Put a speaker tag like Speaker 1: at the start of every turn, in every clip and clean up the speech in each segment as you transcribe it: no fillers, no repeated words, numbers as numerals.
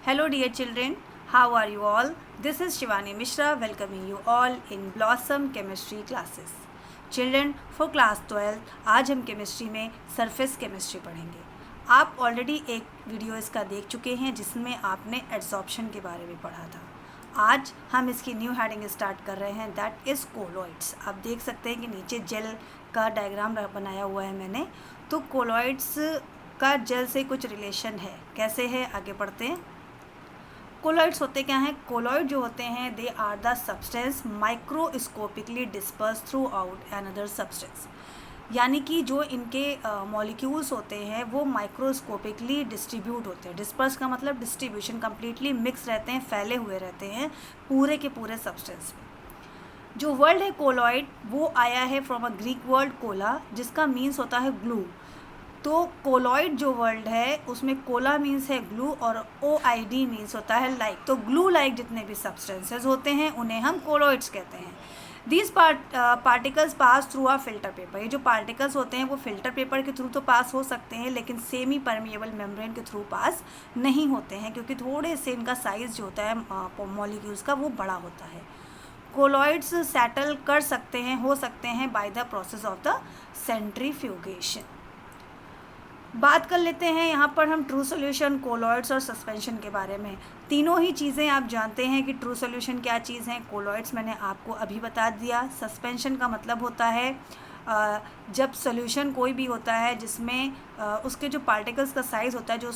Speaker 1: Hello dear children, how are you all? This is Shivani Mishra welcoming you all in Blossom Chemistry classes. Children, for class 12 आज हम chemistry में surface chemistry पढ़ेंगे। आप already एक video इसका देख चुके हैं जिसमें आपने एड्सॉर्प्शन के बारे में पढ़ा था। आज हम इसकी न्यू हेडिंग स्टार्ट कर रहे हैं, दैट इज़ कोलॉइड्स। आप देख सकते हैं कि नीचे जेल का डायग्राम बनाया हुआ है मैंने। तो कोलॉइड्स का जेल से कुछ रिलेशन है, कैसे है आगे पढ़ते हैं। कोलॉइड्स होते क्या हैं? कोलॉइड जो होते हैं they are the substance microscopically disperse throughout another substance, यानी कि जो इनके मॉलिक्यूल्स होते हैं वो माइक्रोस्कोपिकली डिस्ट्रीब्यूट होते हैं। डिस्पर्स का मतलब डिस्ट्रीब्यूशन, कम्प्लीटली मिक्स रहते हैं, फैले हुए रहते हैं पूरे के पूरे सब्सटेंस में। जो वर्ड है कोलॉइड वो आया है from a Greek word Cola, जिसका मीन्स होता है ग्लू। तो कोलॉइड जो वर्ड है उसमें कोला मीन्स है ग्लू और OID मीन्स होता है लाइक। तो ग्लू लाइक जितने भी सब्सटेंसेस होते हैं उन्हें हम कोलॉइड्स कहते हैं। These particles pass through a filter paper. ये जो पार्टिकल्स होते हैं वो फिल्टर पेपर के थ्रू तो पास हो सकते हैं, लेकिन सेमी परमिएबल मेम्ब्रेन के थ्रू पास नहीं होते हैं, क्योंकि थोड़े से इनका साइज़ जो होता है मॉलिक्यूल्स का वो बड़ा होता है। कोलॉइड्स सेटल कर सकते हैं, हो सकते हैं by the process of the centrifugation. बात कर लेते हैं यहाँ पर हम ट्रू सॉल्यूशन, कोलॉइड्स और सस्पेंशन के बारे में। तीनों ही चीज़ें आप जानते हैं कि ट्रू सॉल्यूशन क्या चीज़ है, कोलॉइड्स मैंने आपको अभी बता दिया। सस्पेंशन का मतलब होता है जब सॉल्यूशन कोई भी होता है जिसमें उसके जो पार्टिकल्स का साइज़ होता है, जो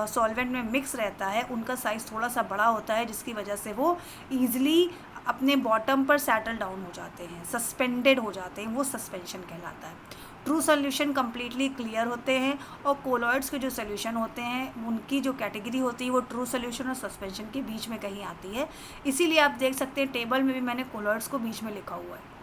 Speaker 1: सॉल्वेंट में मिक्स रहता है, उनका साइज़ थोड़ा सा बड़ा होता है, जिसकी वजह से वो ईज़िली अपने बॉटम पर सेटल डाउन हो जाते हैं, सस्पेंडेड हो जाते हैं, वो सस्पेंशन कहलाता है। ट्रू सॉल्यूशन कम्प्लीटली क्लियर होते हैं, और कोलॉइड्स के जो सॉल्यूशन होते हैं उनकी जो कैटेगरी होती है वो ट्रू सॉल्यूशन और सस्पेंशन के बीच में कहीं आती है। इसीलिए आप देख सकते हैं टेबल में भी मैंने कोलॉइड्स को बीच में लिखा हुआ है।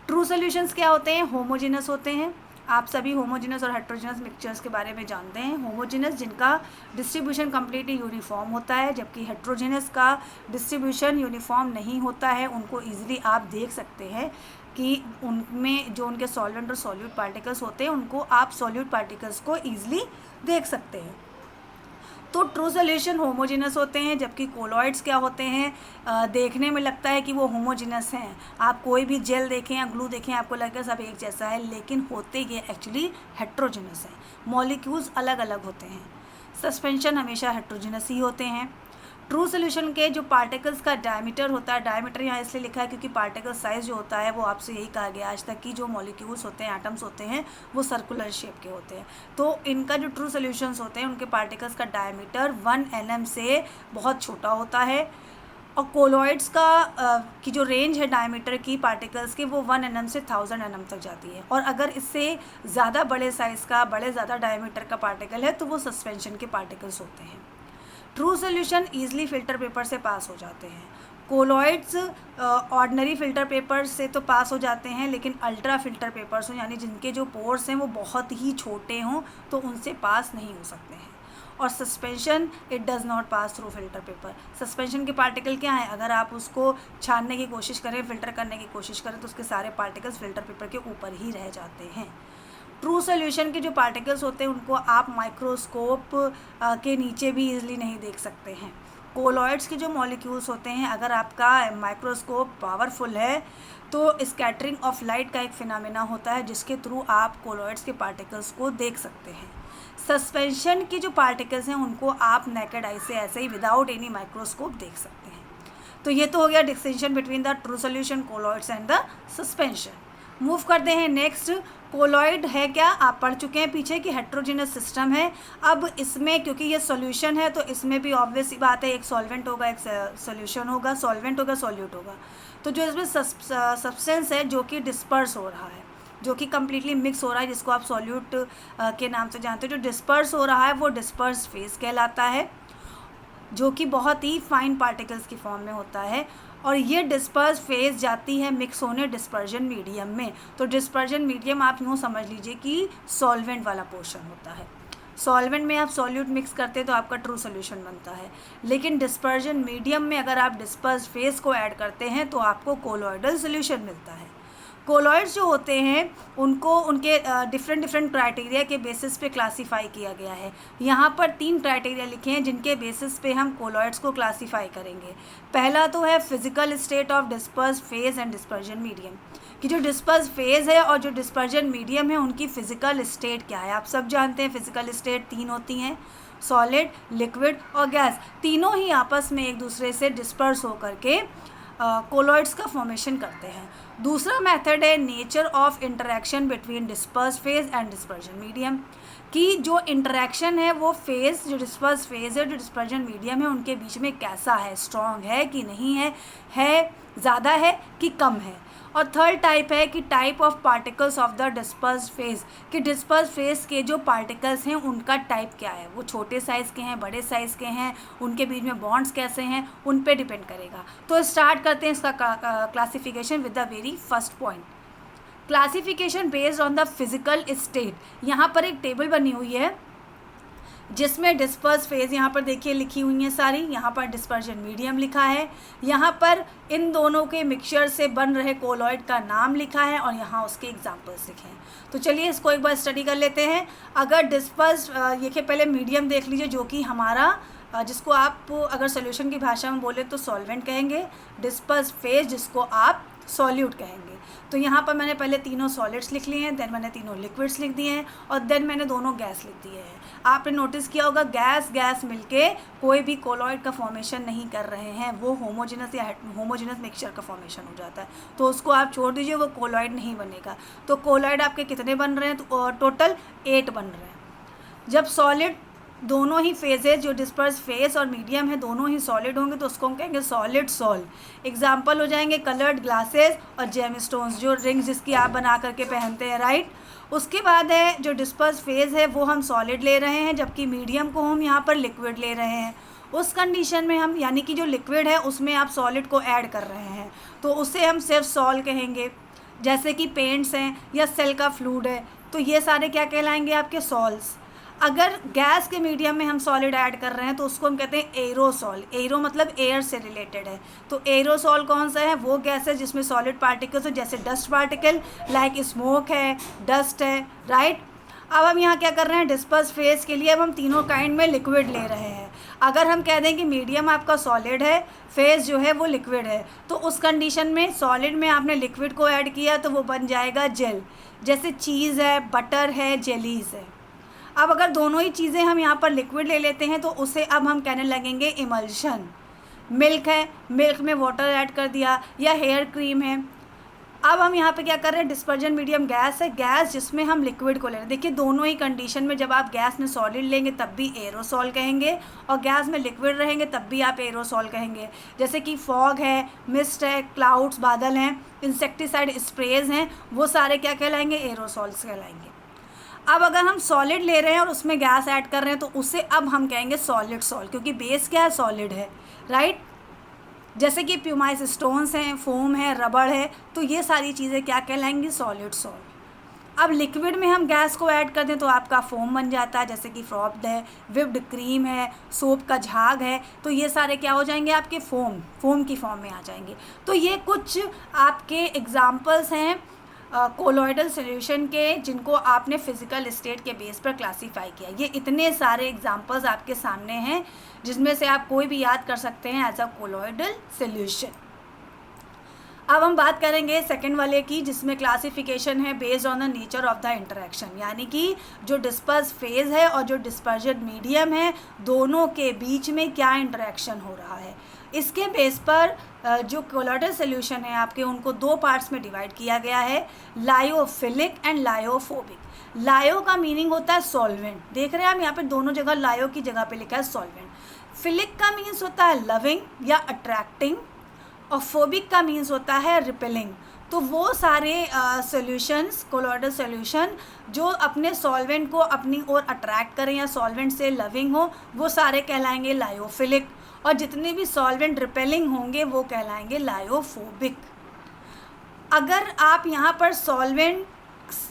Speaker 1: ट्रू सॉल्यूशंस क्या होते हैं? होमोजेनस होते हैं। आप सभी होमोजेनस और हेट्रोजेनस मिक्सचर्स के बारे में जानते हैं। होमोजेनस जिनका डिस्ट्रीब्यूशन कम्प्लीटली यूनिफॉर्म होता है, जबकि हेट्रोजेनस का डिस्ट्रीब्यूशन यूनिफॉर्म नहीं होता है। उनको ईजिली आप देख सकते हैं कि उनमें जो उनके सॉल्वेंट और सॉल्यूट पार्टिकल्स होते हैं उनको आप सॉल्यूट पार्टिकल्स को ईजिली देख सकते हैं। तो ट्रू सॉल्यूशन होमोजेनस होते हैं, जबकि कोलॉइड्स क्या होते हैं? देखने में लगता है कि वो होमोजेनस हैं। आप कोई भी जेल देखें या ग्लू देखें आपको लगेगा सब एक जैसा है, लेकिन होते ये एक्चुअली हेट्रोजेनस है, मॉलिक्यूल्स अलग अलग होते हैं। सस्पेंशन हमेशा हेट्रोजेनस ही होते हैं। ट्रू सॉल्यूशन के जो पार्टिकल्स का डायमीटर होता है, डायमीटर यहाँ इसलिए लिखा है क्योंकि पार्टिकल साइज़ जो होता है वो आपसे यही कहा गया आज तक कि जो मॉलिक्यूल्स होते हैं, एटम्स होते हैं, वो सर्कुलर शेप के होते हैं। तो इनका जो ट्रू सॉल्यूशंस होते हैं उनके पार्टिकल्स का डायमीटर 1 mm से बहुत छोटा होता है, और कोलॉइड्स का की जो रेंज है डायमीटर की पार्टिकल्स की वो 1 mm से 1000 mm तक जाती है। और अगर इससे ज़्यादा बड़े साइज़ का, ज़्यादा डायमीटर का पार्टिकल है तो वो सस्पेंशन के पार्टिकल्स होते हैं। True solution easily filter paper से पास हो जाते हैं। कोलॉइड्स ऑर्डिनरी फ़िल्टर पेपर से तो पास हो जाते हैं, लेकिन अल्ट्रा फ़िल्टर पेपर्स हों, यानी जिनके जो पोर्स हैं वो बहुत ही छोटे हों, तो उनसे पास नहीं हो सकते हैं। और suspension it does not pass through filter paper. Suspension के पार्टिकल क्या हैं? अगर आप उसको छानने की कोशिश करें, फ़िल्टर करने की कोशिश करें, तो उसके सारे पार्टिकल्स फ़िल्टर पेपर के ऊपर ही रह जाते हैं। ट्रू सॉल्यूशन के जो पार्टिकल्स होते हैं उनको आप माइक्रोस्कोप के नीचे भी ईजिली नहीं देख सकते हैं। कोलॉइड्स के जो मॉलिक्यूल्स होते हैं, अगर आपका माइक्रोस्कोप पावरफुल है तो स्कैटरिंग ऑफ लाइट का एक फिनोमेना होता है जिसके थ्रू आप कोलॉइड्स के पार्टिकल्स को देख सकते हैं। सस्पेंशन के जो पार्टिकल्स हैं उनको आप नेकेड आई से ऐसे ही विदाउट एनी माइक्रोस्कोप देख सकते हैं। तो ये तो हो गया distinction between the true solution, colloids and the suspension. Move करते हैं नेक्स्ट। कोलॉइड है क्या? आप पढ़ चुके हैं पीछे कि हेट्रोजेनस सिस्टम है। अब इसमें क्योंकि ये सॉल्यूशन है तो इसमें भी ऑब्वियस ही बात है, एक सॉल्वेंट होगा, एक सॉल्यूशन होगा, सॉल्वेंट होगा, सॉल्यूट होगा। तो जो इसमें सब्सटेंस है जो कि डिस्पर्स हो रहा है, जो कि कम्प्लीटली मिक्स हो रहा है, जिसको आप सॉल्यूट के नाम से जानते हो, जो डिस्पर्स हो रहा है वो डिस्पर्स फेज कहलाता है, जो कि बहुत ही फाइन पार्टिकल्स की फॉर्म में होता है। और ये डिस्पर्स फेज जाती है मिक्स होने डिस्पर्जन मीडियम में। तो डिस्पर्जन मीडियम आप यूँ समझ लीजिए कि सॉल्वेंट वाला पोर्शन होता है। सॉल्वेंट में आप सॉल्यूट मिक्स करते हैं तो आपका ट्रू सॉल्यूशन बनता है, लेकिन डिस्पर्जन मीडियम में अगर आप डिस्पर्स फेज को ऐड करते हैं तो आपको कोलॉइडल सॉल्यूशन मिलता है। कोलॉइड्स जो होते हैं उनको उनके डिफरेंट क्राइटेरिया के बेसिस पे क्लासीफाई किया गया है। यहाँ पर 3 क्राइटेरिया लिखे हैं जिनके बेसिस पे हम कोलॉइड्स को क्लासीफाई करेंगे। पहला तो है physical state of disperse phase and dispersion medium, कि जो डिस्पर्स फेज है और जो डिस्पर्जन मीडियम है उनकी फिजिकल स्टेट क्या है। आप सब जानते हैं फिजिकल स्टेट 3 होती हैं, सॉलिड, लिक्विड और गैस। तीनों ही आपस में एक दूसरे से डिस्पर्स होकर के कोलॉइड्स का फॉर्मेशन करते हैं। दूसरा मेथड है nature of interaction between disperse phase and dispersion medium, कि जो इंटरेक्शन है वो फेज, जो डिस्पर्स फेज है, जो डिस्पर्जन मीडियम है, उनके बीच में कैसा है, स्ट्रॉन्ग है कि नहीं है ज़्यादा है कि कम है। और थर्ड टाइप है कि type of particles of the disperse phase, कि डिस्पर्स फेज के जो पार्टिकल्स हैं उनका टाइप क्या है, वो छोटे साइज़ के हैं, बड़े साइज़ के हैं, उनके बीच में बॉन्ड्स कैसे हैं, उन पे डिपेंड करेगा। तो स्टार्ट करते हैं इसका classification with the very first point, classification based on the physical state. यहाँ पर एक टेबल बनी हुई है जिसमें डिस्पर्स फेज यहाँ पर देखिए लिखी हुई हैं सारी, यहाँ पर डिस्पर्जन मीडियम लिखा है, यहाँ पर इन दोनों के मिक्सचर से बन रहे कोलॉइड का नाम लिखा है और यहाँ उसके एग्जांपल्स लिखे हैं। तो चलिए इसको एक बार स्टडी कर लेते हैं। अगर डिस्पर्स ये पहले मीडियम देख लीजिए, जो कि हमारा जिसको आप अगर सोल्यूशन की भाषा में बोले तो सॉल्वेंट कहेंगे, डिस्पर्स फेज जिसको आप सॉल्यूट कहेंगे। तो यहाँ पर मैंने पहले तीनों सॉलिड्स लिख लिए हैं, देन मैंने तीनों लिक्विड्स लिख दिए हैं और देन मैंने दोनों गैस लिख दिए हैं। आपने नोटिस किया होगा गैस मिलके कोई भी कोलॉइड का फॉर्मेशन नहीं कर रहे हैं, वो होमोजेनस या होमोजेनस मिक्सचर का फॉर्मेशन हो जाता है। तो उसको आप छोड़ दीजिए, वो कोलॉइड नहीं बनेगा। तो कोलॉइड आपके कितने बन रहे हैं, तो टोटल 8 बन रहे हैं। जब सॉलिड दोनों ही फेजेज, जो डिस्पर्स फेज और मीडियम है, दोनों ही सॉलिड होंगे तो उसको हम कहेंगे सॉलिड सॉल। एग्जाम्पल हो जाएंगे कलर्ड ग्लासेस और जेम स्टोन्स, जो रिंग्स जिसकी आप बना करके पहनते हैं, राइट। उसके बाद है जो डिस्पर्स फेज है वो हम सॉलिड ले रहे हैं, जबकि मीडियम को हम यहाँ पर लिक्विड ले रहे हैं। उस कंडीशन में हम, यानी कि जो लिक्विड है उसमें आप सॉलिड को ऐड कर रहे हैं, तो उसे हम सिर्फ सॉल कहेंगे। जैसे कि पेंट्स हैं या सेल का फ्लूइड है, तो ये सारे क्या कहलाएंगे, आपके सॉल्स। अगर गैस के मीडियम में हम सॉलिड ऐड कर रहे हैं तो उसको हम कहते हैं एरोसॉल। एरो मतलब एयर से रिलेटेड है, तो एरोसॉल कौन सा है, वो गैस है जिसमें सॉलिड पार्टिकल्स है, जैसे डस्ट पार्टिकल, लाइक स्मोक है, डस्ट है, राइट। अब हम यहाँ क्या कर रहे हैं, डिस्पर्स फेज के लिए अब हम तीनों काइंड में लिक्विड ले रहे हैं। अगर हम कह दें कि मीडियम आपका सॉलिड है, फेज जो है वो लिक्विड है, तो उस कंडीशन में सॉलिड में आपने लिक्विड को ऐड किया तो वो बन जाएगा जेल, जैसे चीज़ है, बटर है, जेलीज़ है। अब अगर दोनों ही चीज़ें हम यहाँ पर लिक्विड ले लेते हैं तो उसे अब हम कहने लगेंगे इमल्शन। मिल्क है, मिल्क में वाटर ऐड कर दिया, या हेयर क्रीम है। अब हम यहाँ पे क्या कर रहे हैं, डिस्पर्जन मीडियम गैस है, गैस जिसमें हम लिक्विड को ले रहे हैं। देखिए दोनों ही कंडीशन में जब आप गैस में सॉलिड लेंगे तब भी एरोसॉल कहेंगे, और गैस में लिक्विड रहेंगे तब भी आप एरोसॉल कहेंगे। जैसे कि फॉग है, मिस्ट है, क्लाउड्स बादल हैं, इंसेक्टिसाइड स्प्रेज हैं, वो सारे क्या कहलाएंगे, एरोसॉल्स कहलाएंगे। अब अगर हम सॉलिड ले रहे हैं और उसमें गैस ऐड कर रहे हैं तो उसे अब हम कहेंगे सॉलिड सॉल, क्योंकि बेस क्या है, सॉलिड है, राइट। जैसे कि प्यूमाइस स्टोन्स हैं, फोम है, रबड़ है, तो ये सारी चीज़ें क्या कहलाएंगी, सॉलिड सॉल। अब लिक्विड में हम गैस को ऐड कर दें तो आपका फोम बन जाता है, जैसे कि फ्रॉप्ड है, विप्ड क्रीम है, सोप का झाग है, तो ये सारे क्या हो जाएंगे, आपके फोम की फॉर्म में आ जाएंगे। तो ये कुछ आपके एग्जाम्पल्स हैं कोलॉइडल सॉल्यूशन के, जिनको आपने फिजिकल स्टेट के बेस पर क्लासीफाई किया। ये इतने सारे एग्जांपल्स आपके सामने हैं जिसमें से आप कोई भी याद कर सकते हैं एज अ कोलॉइडल सॉल्यूशन। अब हम बात करेंगे सेकंड वाले की, जिसमें क्लासिफिकेशन है based on the nature of the interaction, यानी कि जो डिस्पर्स फेज है और जो डिस्पर्जन मीडियम है, दोनों के बीच में क्या इंटरेक्शन हो रहा है। इसके बेस पर जो कोलॉइडल सॉल्यूशन है आपके, उनको 2 पार्ट्स में डिवाइड किया गया है, लायोफिलिक एंड लायोफोबिक। लायो का मीनिंग होता है सॉल्वेंट, देख रहे हैं हम यहाँ पे दोनों जगह लायो की जगह पे लिखा है सॉल्वेंट। फिलिक का मीन्स होता है लविंग या अट्रैक्टिंग, और फोबिक का मीन्स होता है रिपेलिंग। तो वो सारे सॉल्यूशंस, कोलॉइडल सॉल्यूशन जो अपने सॉल्वेंट को अपनी ओर अट्रैक्ट करें या सॉल्वेंट से लविंग हो, वो सारे कहलाएंगे लायोफिलिक, और जितने भी सॉल्वेंट रिपेलिंग होंगे वो कहलाएंगे लायोफोबिक। अगर आप यहाँ पर सॉल्वेंट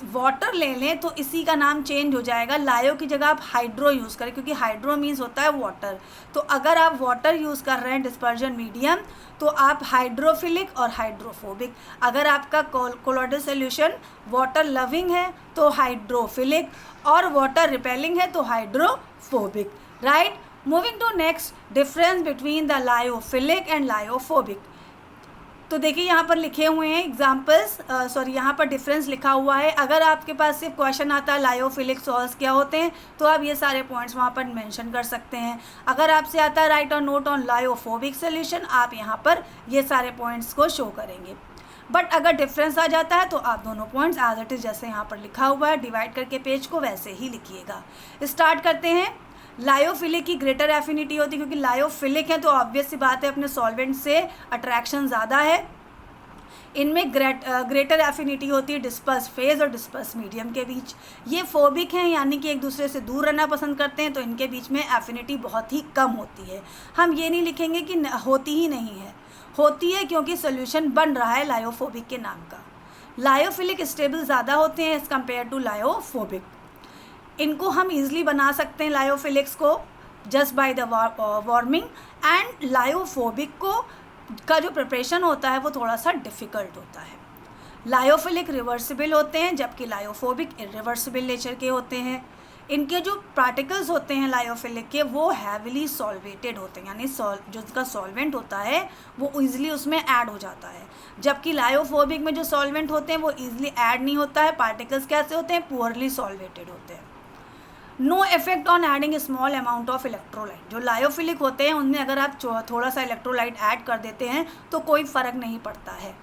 Speaker 1: वाटर ले लें तो इसी का नाम चेंज हो जाएगा, लायो की जगह आप हाइड्रो यूज़ करें, क्योंकि हाइड्रो मीन्स होता है वाटर। तो अगर आप वाटर यूज़ कर रहे हैं डिस्पर्जन मीडियम तो आप हाइड्रोफिलिक और हाइड्रोफोबिक। अगर आपका कोलोइडल सोल्यूशन वाटर लविंग है तो हाइड्रोफिलिक, और वाटर रिपेलिंग है तो hydrophobic, right. Moving to next, difference between the lyophilic and lyophobic. तो देखिए यहाँ पर लिखे हुए हैं एग्जाम्पल्स, यहाँ पर डिफरेंस लिखा हुआ है। अगर आपके पास सिर्फ क्वेश्चन आता है लायोफिलिक सॉल्ट्स क्या होते हैं तो आप ये सारे पॉइंट्स वहाँ पर मेंशन कर सकते हैं। अगर आपसे आता है राइट और नोट ऑन लायोफोबिक सोल्यूशन, आप यहाँ पर ये सारे पॉइंट्स को शो करेंगे। बट अगर डिफरेंस आ जाता है तो आप दोनों पॉइंट्स एज इट इज़ जैसे यहाँ पर लिखा हुआ है डिवाइड करके पेज को वैसे ही लिखिएगा। स्टार्ट करते हैं। लायोफिलिक की ग्रेटर एफिनिटी होती है, क्योंकि लायोफिलिक है तो ऑब्वियस सी बात है अपने सॉल्वेंट से अट्रैक्शन ज़्यादा है। इनमें ग्रेटर एफिनिटी होती है डिस्पर्स फेज और डिस्पर्स मीडियम के बीच। ये फोबिक हैं, यानी कि एक दूसरे से दूर रहना पसंद करते हैं, तो इनके बीच में एफिनिटी बहुत ही कम होती है। हम ये नहीं लिखेंगे कि होती ही नहीं है, होती है, क्योंकि सोल्यूशन बन रहा है लायोफोबिक के नाम का। लायोफिलिक स्टेबल ज़्यादा होते हैं एज़ कम्पेयर टू लायोफोबिक। इनको हम ईजिली बना सकते हैं लायोफिलिक्स को just by the warming, and lyophobic को का जो प्रिपरेशन होता है वो थोड़ा सा डिफ़िकल्ट होता है। लायोफिलिक रिवर्सिबल होते हैं जबकि लायोफोबिक इरिवर्सिबल नेचर के होते हैं। इनके जो पार्टिकल्स होते हैं लायोफिलिक के वो हैविली सॉल्वेटेड होते हैं, यानी जो उसका सॉल्वेंट होता है वो ईजिली उसमें ऐड हो जाता है, जबकि लायोफोबिक में जो सॉल्वेंट होते हैं वो ईजिली ऐड नहीं होता है। पार्टिकल्स कैसे होते हैं? पुअरली सॉल्वेटेड होते हैं। No effect on adding small amount of electrolyte. जो लायोफिलिक होते हैं उनमें अगर आप थोड़ा सा इलेक्ट्रोलाइट ऐड कर देते हैं तो कोई फ़र्क नहीं पड़ता है,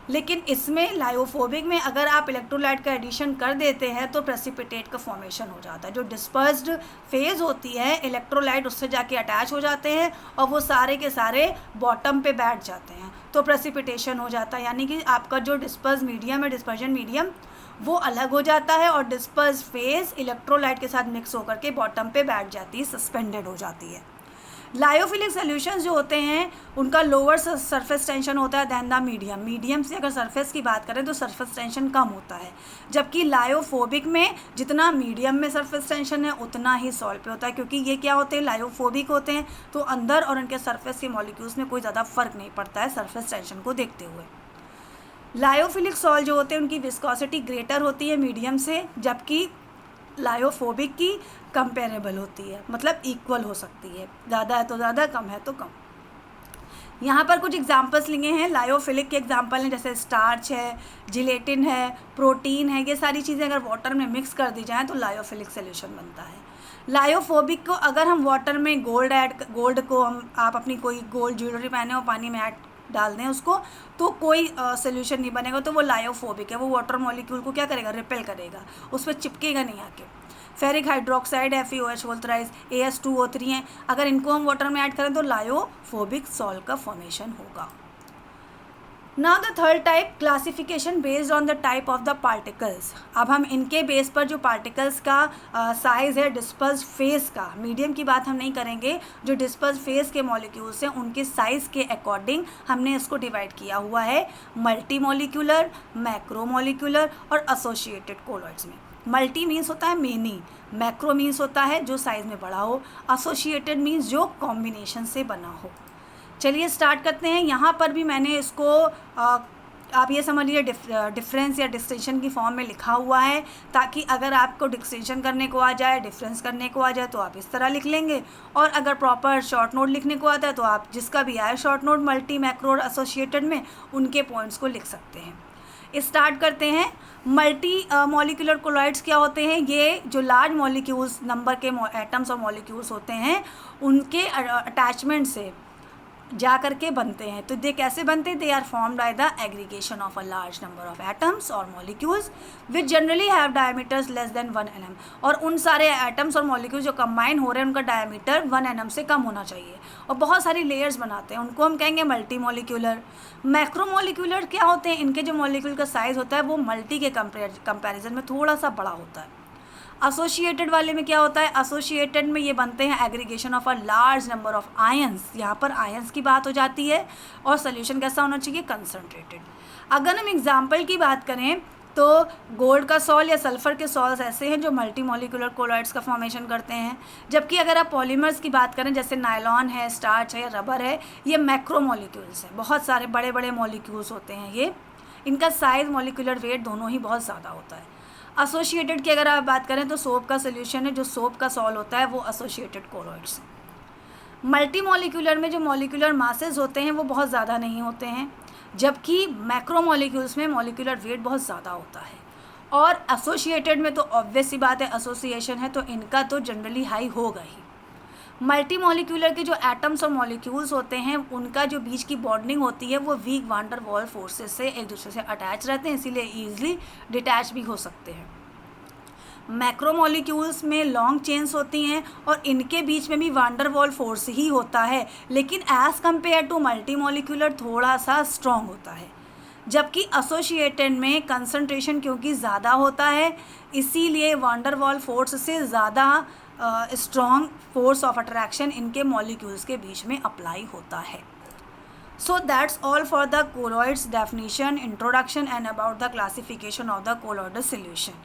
Speaker 1: लेकिन इसमें लायोफोबिक में अगर आप इलेक्ट्रोलाइट का एडिशन कर देते हैं तो प्रेसिपिटेट का फॉर्मेशन हो जाता है। जो डिस्पर्स्ड फेज होती है इलेक्ट्रोलाइट उससे जाके अटैच हो जाते हैं और वो सारे के सारे बॉटम पे बैठ जाते हैं, तो प्रेसिपिटेशन हो जाता है, यानी कि आपका जो डिस्पर्स मीडियम है डिस्पर्जन मीडियम वो अलग हो जाता है और डिस्पर्स फेज इलेक्ट्रोलाइट के साथ मिक्स होकर के बॉटम पे बैठ जाती है, सस्पेंडेड हो जाती है। लायोफिलिक सॉल्यूशंस जो होते हैं उनका लोअर सरफेस टेंशन होता है दैन द मीडियम से अगर सरफेस की बात करें तो सरफेस टेंशन कम होता है, जबकि लायोफोबिक में जितना मीडियम में सरफेस टेंशन है उतना ही सॉल्ट पे होता है, क्योंकि ये क्या होते हैं लायोफोबिक होते हैं तो अंदर और उनके सरफेस के मॉलिक्यूल्स में कोई ज़्यादा फर्क नहीं पड़ता है सरफेस टेंशन को देखते हुए। लायोफिलिक सॉल्ट जो होते हैं उनकी विस्कोसिटी ग्रेटर होती है मीडियम से, जबकि लायोफोबिक की कंपेरेबल होती है, मतलब इक्वल हो सकती है, ज़्यादा है तो ज़्यादा, कम है तो कम। यहाँ पर कुछ एग्जांपल्स लिए हैं लायोफिलिक के एग्जांपल हैं, जैसे स्टार्च है, जिलेटिन है, प्रोटीन है। ये सारी चीज़ें अगर वाटर में मिक्स कर दी जाएँ तो लायोफिलिक सोल्यूशन बनता है। लायोफोबिक को अगर हम वाटर में गोल्ड को आप अपनी कोई गोल्ड ज्वेलरी पहने और पानी में ऐड डाल दें उसको तो कोई सोल्यूशन नहीं बनेगा, तो वो लायोफोबिक है। वो वाटर मॉलिक्यूल को क्या करेगा? रिपेल करेगा, उस पर चिपकेगा नहीं आके। Ferric hydroxide FeOH whole thrice AS2O3 हैं, अगर इनको हम वाटर में ऐड करें तो लायोफोबिक सॉल्ट का फॉर्मेशन होगा। Now the third type, classification based on the type of the particles. अब हम इनके बेस पर जो पार्टिकल्स का साइज़ है डिस्पर्स फेस का, मीडियम की बात हम नहीं करेंगे, जो डिस्पर्स फेस के मॉलिक्यूल्स हैं उनके साइज़ के अकॉर्डिंग हमने इसको डिवाइड किया हुआ है मल्टी मॉलिक्यूलर, मैक्रो मॉलिक्यूलर और एसोसिएटेड कोलॉइड्स में। मल्टी मीन्स होता है मेनी, मैक्रो मीन्स होता है जो साइज़ में बड़ा हो, एसोसिएटेड मीन्स जो कॉम्बिनेशन से बना हो। चलिए स्टार्ट करते हैं। यहाँ पर भी मैंने इसको आप ये समझ लीजिए डिफरेंस या डिस्टिंक्शन की फॉर्म में लिखा हुआ है, ताकि अगर आपको डिस्टिंक्शन करने को आ जाए, डिफरेंस करने को आ जाए तो आप इस तरह लिख लेंगे, और अगर प्रॉपर शॉर्ट नोट लिखने को आता है तो आप जिसका भी आए शॉर्ट नोट मल्टी, मैक्रो और एसोसिएटेड में उनके पॉइंट्स को लिख सकते हैं। स्टार्ट करते हैं। मल्टी मॉलिक्यूलर कोलॉइड्स क्या होते हैं? ये जो लार्ज मॉलिक्यूल्स नंबर के एटम्स और मॉलिक्यूल्स होते हैं उनके अटैचमेंट से जा करके बनते हैं। तो ये कैसे बनते हैं? They are formed by the aggregation of a large number of atoms और molecules which generally have diameters less than 1 nm। और उन सारे एटम्स और मॉलिक्यूल्स जो कंबाइन हो रहे हैं उनका डायमीटर 1 nm से कम होना चाहिए, और बहुत सारी लेयर्स बनाते हैं, उनको हम कहेंगे मल्टी मॉलिक्यूलर। मैक्रो मॉलिक्यूलर क्या होते हैं? इनके जो मॉलिक्यूल का साइज़ होता है वो मल्टी के कंपेरिजन में थोड़ा सा बड़ा होता है। एसोसिएटेड वाले में क्या होता है? एसोसिएटेड में ये बनते हैं aggregation of a large number of ions, यहाँ पर आयंस की बात हो जाती है, और सोल्यूशन कैसा होना चाहिए? कंसनट्रेटेड। अगर हम एग्जाम्पल की बात करें तो गोल्ड का सॉल्ट या सल्फ़र के सॉल्ट्स ऐसे हैं जो मल्टी मॉलिक्यूलर कोलॉइड्स का फॉर्मेशन करते हैं। जबकि अगर आप पॉलीमर्स की बात करें, जैसे नायलॉन है, स्टार्च है या रबर है, ये मैक्रो मॉलिक्यूल्स हैं, बहुत सारे बड़े बड़े मॉलिक्यूल्स होते हैं ये। इनका साइज़, मॉलिक्यूलर वेट दोनों ही बहुत ज़्यादा होता है। एसोसिएटेड की अगर आप बात करें तो सोप का सोल्यूशन है, जो सोप का सॉल्ट होता है वो एसोसिएटेड कोलॉइड्स हैं। मल्टी मॉलिक्यूलर में जो मॉलिक्यूलर मासेस होते हैं वो बहुत ज़्यादा नहीं होते हैं, जबकि मैक्रो मॉलिक्यूल्स में मॉलिक्यूलर वेट बहुत ज़्यादा होता है। और एसोसिएटेड में तो ऑब्वियस सी बात है, एसोसिएशन है तो इनका तो जनरली हाई होगा ही। मल्टी मॉलिक्यूलर के जो एटम्स और मॉलिक्यूल्स होते हैं उनका जो बीच की बॉन्डिंग होती है वो वीक वान डर वाल फोर्सेस से एक दूसरे से अटैच रहते हैं, इसीलिए ईजिली डिटैच भी हो सकते हैं। मैक्रो मॉलिक्यूल्स में लॉन्ग चेन्स होती हैं और इनके बीच में भी वान डर वाल फोर्स ही होता है, लेकिन as compare to multi molecular थोड़ा सा स्ट्रॉन्ग होता है। जबकि एसोसिएटेड में कंसंट्रेशन क्योंकि ज़्यादा होता है, इसीलिए वान डर वाल फोर्स से ज़्यादा स्ट्रॉन्ग फोर्स ऑफ अट्रैक्शन इनके मॉलिक्यूल्स के बीच में अप्लाई होता है। So that's all for the colloids definition, introduction and about the classification of the colloidal solution.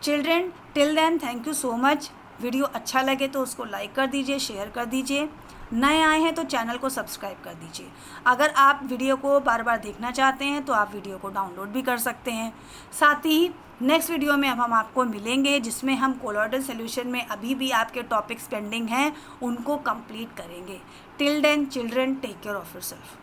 Speaker 1: Children, till then thank you so much. Video अच्छा लगे तो उसको लाइक कर दीजिए, शेयर कर दीजिए। नए आए हैं तो चैनल को सब्सक्राइब कर दीजिए। अगर आप वीडियो को बार बार देखना चाहते हैं तो आप वीडियो को डाउनलोड भी कर सकते हैं। साथ ही नेक्स्ट वीडियो में अब हम आपको मिलेंगे, जिसमें हम कोलॉइडल सॉल्यूशन में अभी भी आपके टॉपिक्स पेंडिंग हैं उनको कंप्लीट करेंगे। Till then children, take care of yourself.